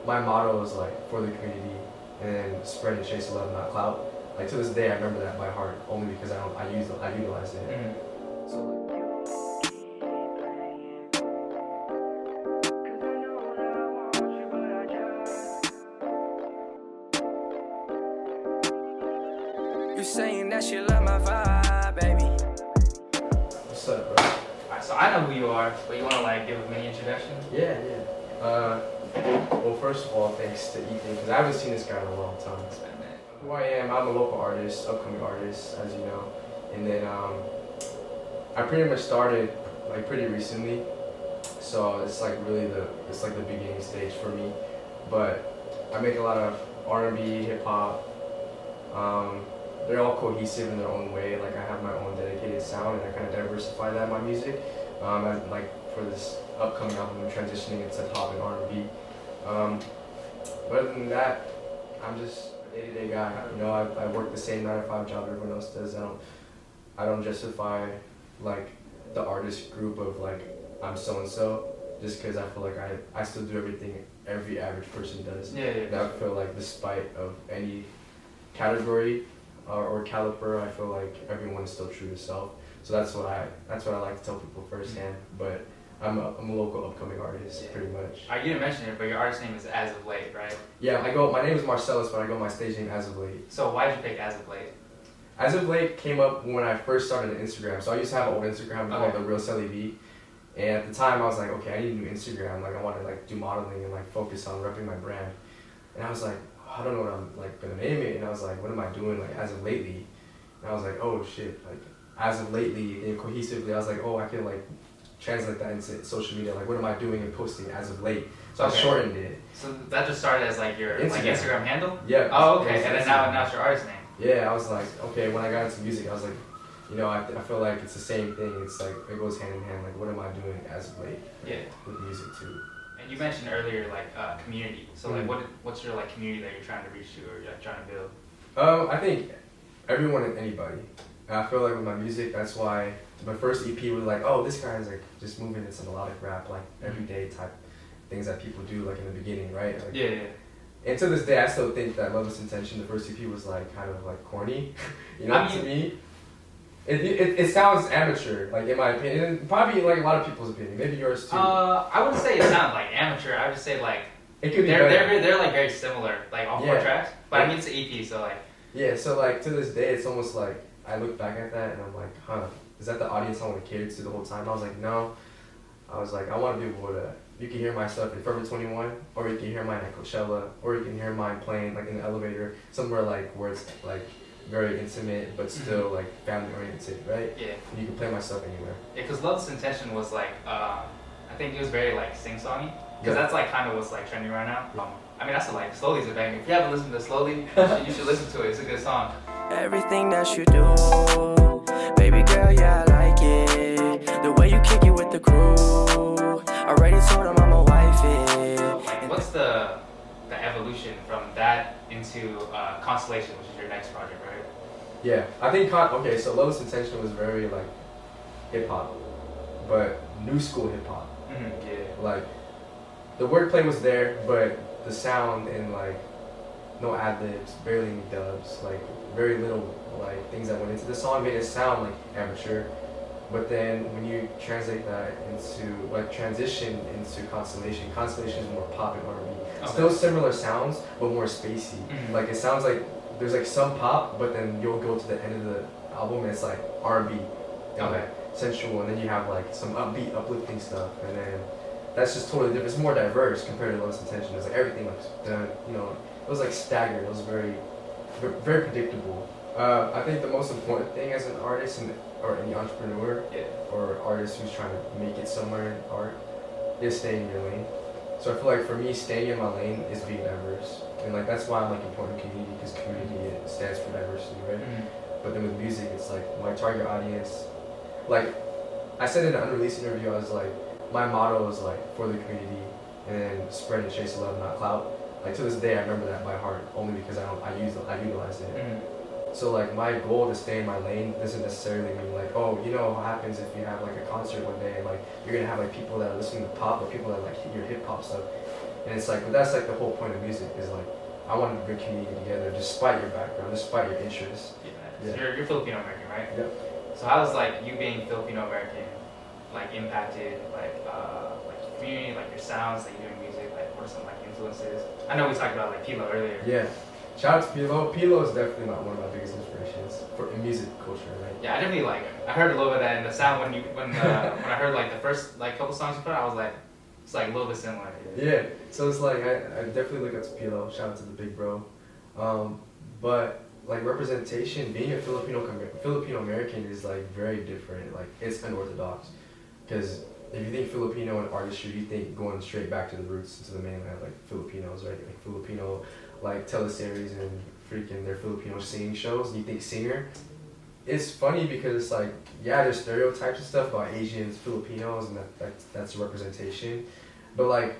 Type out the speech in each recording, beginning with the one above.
my motto is like for the community and spread and chase love, not clout. Like to this day, I remember that by heart only because I utilized it. So You saying that you love my vibe, baby. what's up, bro? Alright, so I know who you are, but you want to like give a mini introduction? Yeah. Well, first of all, thanks to Ethan because I haven't seen this guy in a long time. It's been a minute. Who I am, I'm a local artist, upcoming artist, as you know. And then I pretty much started like pretty recently, so it's like really the beginning stage for me. But I make a lot of R&B, hip hop. They're all cohesive in their own way. Like I have my own dedicated sound, and I kind of diversify that in my music. And like for this upcoming album, I'm transitioning into pop and R&B. But other than that, I'm just a day-to-day guy. You know, I work the same 9-to-5 job everyone else does. I don't justify like the artist group of like I'm so and so just because I feel like I still do everything every average person does. Yeah. And I feel like despite of any category or caliber, I feel like everyone's still true to self. So that's what I like to tell people firsthand. But I'm a local upcoming artist, pretty much. You didn't mention it, but your artist name is As of Late, right? Yeah, my name is Marcellus, but I go my stage name As of Late. So why did you pick As of Late? As of Late came up when I first started Instagram. So I used to have an old Instagram called The Real Sally V. And at the time I was like, okay, I need a new Instagram. Like I want to like do modeling and like focus on repping my brand. And I was like, I don't know what I'm like gonna name it. And I was like, what am I doing like as of lately? And I was like, oh shit, like as of lately and cohesively, I was like, oh, I can like translate that into social media. Like what am I doing and posting as of late? So I shortened it. So that just started as like your Instagram handle? Yeah. Oh, okay. And then now it's your artist name. Yeah, I was like, okay, when I got into music, I was like, you know, I feel like it's the same thing. It's like, it goes hand in hand. Like, what am I doing as of late? Yeah. With music too. And you mentioned earlier, like, community. So, like, what's your, like, community that you're trying to reach to or you're like, trying to build? I think everyone and anybody. And I feel like with my music, that's why my first EP was like, oh, this guy is like just moving into melodic rap, like everyday type things that people do, like in the beginning, right? Like, Yeah. And to this day, I still think that Loveless Intention, the first EP, was like kind of like corny, you know, to me. It sounds amateur, like in my opinion, and probably like a lot of people's opinion, maybe yours too. I wouldn't say it sounds like amateur. I would just say like it could be they're like very similar, like all four Yeah. tracks. But I mean it's an EP, so like yeah. So like to this day, it's almost like I look back at that and I'm like, huh, is that the audience I want to cater to the whole time? I was like, no. I was like, I want to be able to. You can hear my stuff in Forever 21, or you can hear mine at Coachella, or you can hear mine playing like in the elevator, somewhere like where it's like very intimate but still like family oriented, right? yeah. And you can play my stuff anywhere. Yeah, because Love's Intention was like, I think it was very like sing-songy. Because Yeah. that's like kind of what's like trending right now. I mean, that's like Slowly's a banger. If you haven't listened to Slowly, you should listen to it. It's a good song. Everything that you do, baby girl, yeah, I like it. The way you kick it with the crew. Already told him I'm a wifey. Like, what's the evolution from that into Constellation, which is your next project, right? Yeah, I think okay. So Loveless Intention was very like hip hop, but new school hip hop. Yeah. Like the wordplay was there, but the sound and like no ad libs, barely any dubs, like very little like things that went into the song made it sound like amateur. But then when you translate that into like transition into Constellation is more pop and R&B. Okay. Still similar sounds, but more spacey. Like it sounds like there's like some pop, but then you'll go to the end of the album and it's like R&B, and like sensual, and then you have like some upbeat, uplifting stuff, and then that's just totally different. It's more diverse compared to Loveless Intention. It's like everything was done, you know. It was like staggered. It was very predictable. I think the most important thing as an artist or any entrepreneur or artist who's trying to make it somewhere in art is staying in your lane. So I feel like for me, staying in my lane is being diverse, and like that's why I'm like important community, because community stands for diversity, right? But then with music, it's like my target audience. Like I said in an unreleased interview, I was like, my motto is like for the community and spread and chase love, not clout. Like to this day, I remember that by heart only because I utilized it. So like my goal to stay in my lane doesn't necessarily mean like, oh, you know what happens if you have like a concert one day and like you're gonna have like people that are listening to pop or people that like your hip hop stuff. And it's like, but that's like the whole point of music is like, I want to bring community together despite your background, despite your interests. Yeah. So you're Filipino American, right? Yep. So how does like you being Filipino American like impacted like your community, like your sounds that you do in music? Like what are some like influences? I know we talked about like Pilo earlier. Yeah. Shout out to Pilo. Pilo is definitely not one of my biggest inspirations for in music culture, right? Yeah, I definitely like. I heard a little bit of that in the sound when when I heard like the first like couple songs you put out. I was like, it's like a little bit similar. Yeah. So it's like I definitely look up to Pilo. Shout out to the big bro. But like representation, being a Filipino American is like very different. Like it's unorthodox, because if you think Filipino and artistry, you think going straight back to the roots, to the mainland, like Filipinos, right? Like Filipino, like teleseries and freaking their Filipino singing shows. You think singer. It's funny because it's like, yeah, there's stereotypes and stuff about Asians, Filipinos, and that's a representation. But like,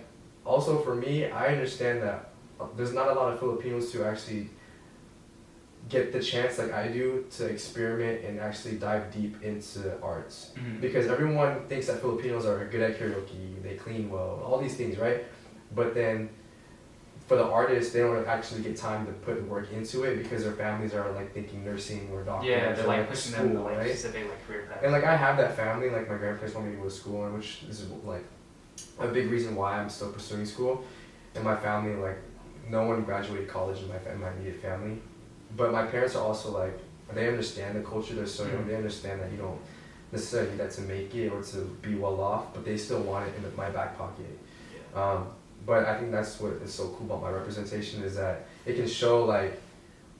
also for me, I understand that there's not a lot of Filipinos who actually get the chance like I do to experiment and actually dive deep into arts. Mm-hmm. Because everyone thinks that Filipinos are good at karaoke, they clean well, all these things, right? But then for the artists, they don't actually get time to put the work into it because their families are like thinking nursing or doctor. Yeah, they're like or pushing school, them to like right? specific like career paths. And like I have that family, like my grandparents want me to go to school, and which is like a big reason why I'm still pursuing school. And my family, like no one graduated college in my immediate family, but my parents are also like, they understand the culture. They're so young, they understand that you don't necessarily need that to make it or to be well off, but they still want it in my back pocket. But I think that's what is so cool about my representation is that it can show like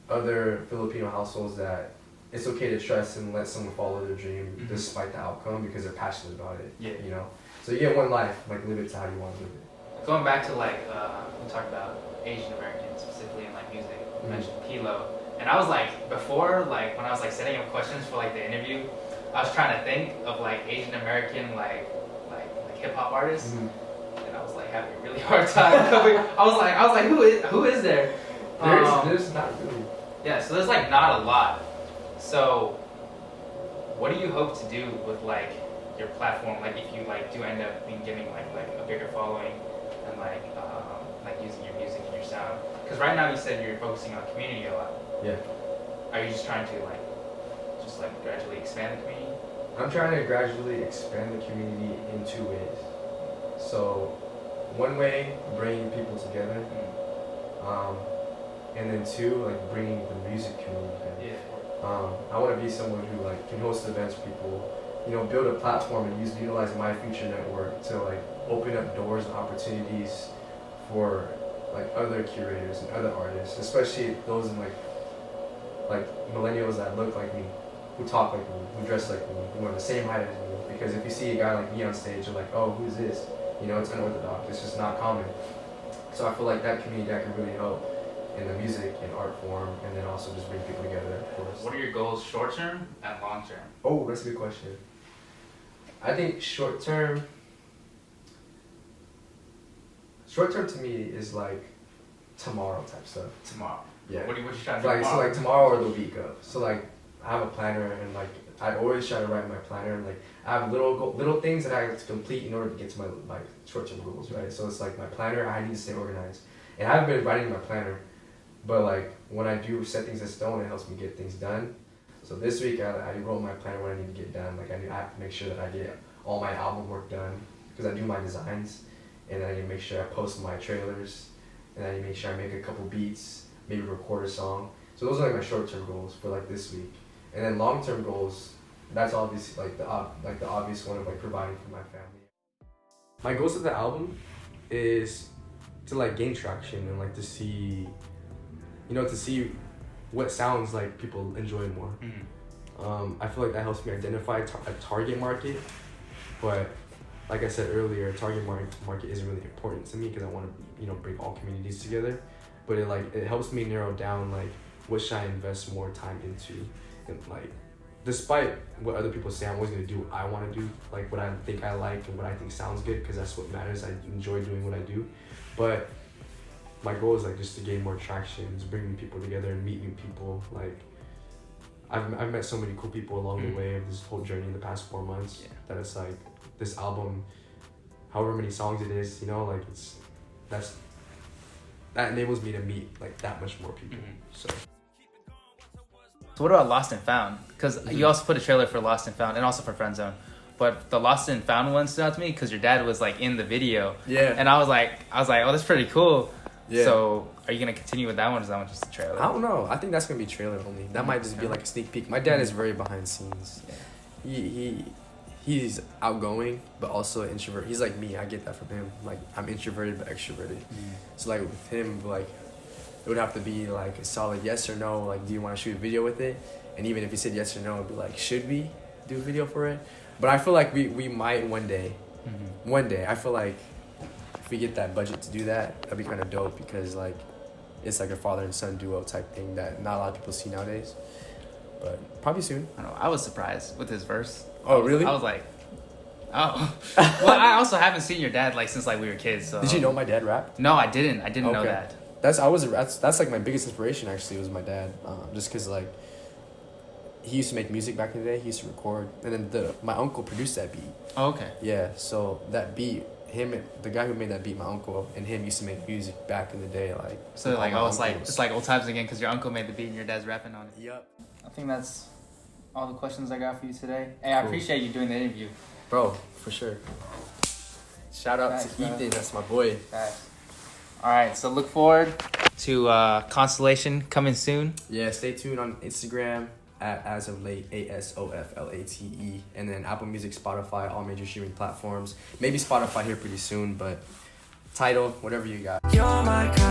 other Filipino households that it's okay to trust and let someone follow their dream despite the outcome because they're passionate about it. Yeah. You know? So you get one life, like live it to how you want to live it. Going back to like, we talked about Asian Americans specifically in like music, you mentioned Pilo. And I was like, before, like when I was like setting up questions for like the interview, I was trying to think of like Asian American like hip hop artists. And I was like having a really hard time. I was like, who is there? There's not really. Yeah, so there's like not a lot. So what do you hope to do with like your platform? Like if you like do end up getting like a bigger following and like using your music and your sound? Because right now you said you're focusing on community a lot. Yeah. Are you just trying to like gradually expand the community? I'm trying to gradually expand the community in 2 ways. So, one way, bringing people together, and then 2, like bringing the music community together. Yeah. I want to be someone who like can host events for people, you know, build a platform and utilize my future network to like open up doors and opportunities for like other curators and other artists, especially those in like millennials that look like me, who talk like me, who dress like me, who are the same height as me. Because if you see a guy like me on stage, you're like, oh, who's this? You know, it's unorthodox. It's just not common. So I feel like that community that can really help in the music and art form, and then also just bring people together, of course. What are your goals, short term and long term? Oh, that's a good question. I think short term to me is like tomorrow type stuff. Tomorrow. Yeah. What are you trying to do Like tomorrow? so, like tomorrow or the week of. So like I have a planner, and like I always try to write in my planner, and like I have little things that I have to complete in order to get to my short-term goals, right? So it's like my planner, I need to stay organized, and I've been writing my planner, but like when I do set things in stone, it helps me get things done. So this week I wrote my planner what I need to get done. Like I have to make sure that I get all my album work done because I do my designs, and then I need to make sure I post my trailers, and I need to make sure I make a couple beats, maybe record a song. So those are like my short-term goals for like this week. And then long-term goals, that's obviously like the obvious one of like providing for my family. My goals of the album is to like gain traction and like to see what sounds like people enjoy more. I feel like that helps me identify a target market, but like I said earlier, target market isn't really important to me because I want to bring all communities together. But it helps me narrow down like what should I invest more time into, and like despite what other people say, I'm always gonna do what I want to do, like what I think I like and what I think sounds good, because that's what matters. I enjoy doing what I do, but my goal is like just to gain more traction, just bring people together and meet new people. Like I've met so many cool people along the way of this whole journey in the past 4 months, that it's like this album, however many songs it is, like that enables me to meet like that much more people. So what about Lost and Found? Because you also put a trailer for Lost and Found and also for Friend Zone. But the Lost and Found one stood out to me because your dad was like in the video. Yeah. And I was like, oh, that's pretty cool. Yeah. So are you gonna continue with that one? Or is that one just a trailer? I don't know. I think that's gonna be trailer only. That might just be like a sneak peek. My dad is very behind scenes. Yeah. He's outgoing, but also an introvert. He's like me. I get that from him. Like I'm introverted but extroverted. So like with him, like it would have to be like a solid yes or no. Like, do you want to shoot a video with it? And even if he said yes or no, it'd be like, should we do a video for it? But I feel like we might one day. One day, I feel like if we get that budget to do that, that'd be kind of dope because like it's like a father and son duo type thing that not a lot of people see nowadays. But probably soon. I don't know. I was surprised with his verse. Oh, really? I was like, oh. Well, I also haven't seen your dad like since like we were kids. So. Did you know my dad rapped? No, I didn't. I didn't know that. That's like my biggest inspiration actually was my dad. Just cause like he used to make music back in the day. He used to record, and then my uncle produced that beat. Oh, okay. Yeah, so that beat, the guy who made that beat, my uncle and him used to make music back in the day, like. So like, it's like old times again because your uncle made the beat and your dad's rapping on it. Yep. I think that's all the questions I got for you today. Hey, I appreciate you doing the interview. Bro, for sure. Shout out to Ethan, that's my boy. All right, so look forward to Constellation coming soon. Yeah, stay tuned on Instagram at As of Late, ASOFLATE, and then Apple Music, Spotify, all major streaming platforms. Maybe Spotify here pretty soon, but Tidal, whatever you got. You're my kind